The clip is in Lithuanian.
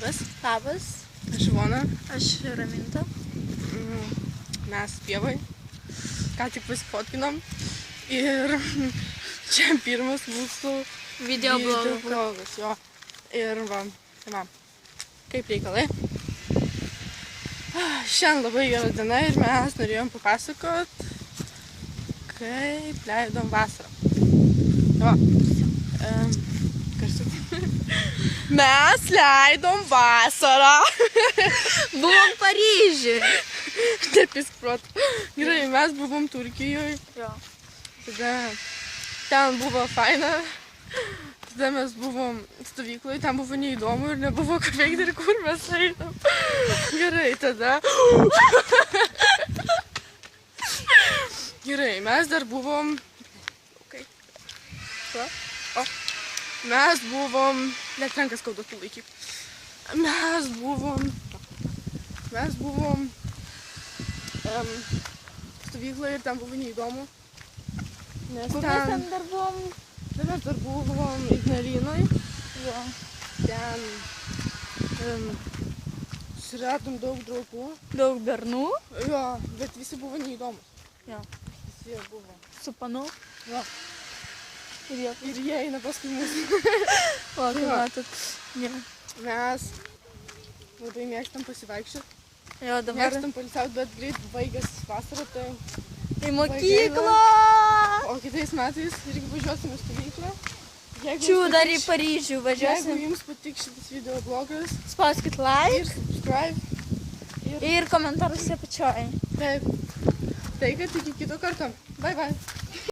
Labas. Labas. Aš Ivona. Aš Raminta. Mes pievai. Ką tik pasifotkinom. Ir čia pirmas mūsų videoblogas. Jo. Ir va. Kaip reikalai. Šiandien labai gera diena ir mes norėjom papasakot, kaip leidom vasarą. Va. Mes leidom vasarą. Buvom Paryžiuj. Taip įsprot. Gerai, mes buvom Turkijoje. Jo. Tada ten buvo faina. Tada mes buvom stovykloje, ten buvo neįdomu ir nebuvo ką veikti ir kur mes einam. Gerai, tada. Gerai, mes dar buvom. Mes buvom. Net rankas skaudatų laikyk. Mes buvom stovykloje ir ten buvo neįdomu. Nes Kur mes ten dar buvom? Mes dar buvom Ignalinoj. Jo. Ten susiradom daug draugų. Daug bernų. Jo, bet visi buvo neįdomus. Jo. Visi buvo. Su panu. Jo. Ir jie eina paskui mūsų. O, tai matot. Jo. Mes labai mėgstam pasivaikščioti. Jo, dabar. Mėgstam poilsiauti, bet greit baigęs vasarą, tai... Į mokyklą! O kitais metais irgi važiuosime stovyklą. Čia dar į Paryžių važiuosim. Jeigu jums patiks šitas videoblogas, spauskit ir like. Subscribe. Ir komentarus apačioj. Taip. Tai kad iki kito karto. Bye bye.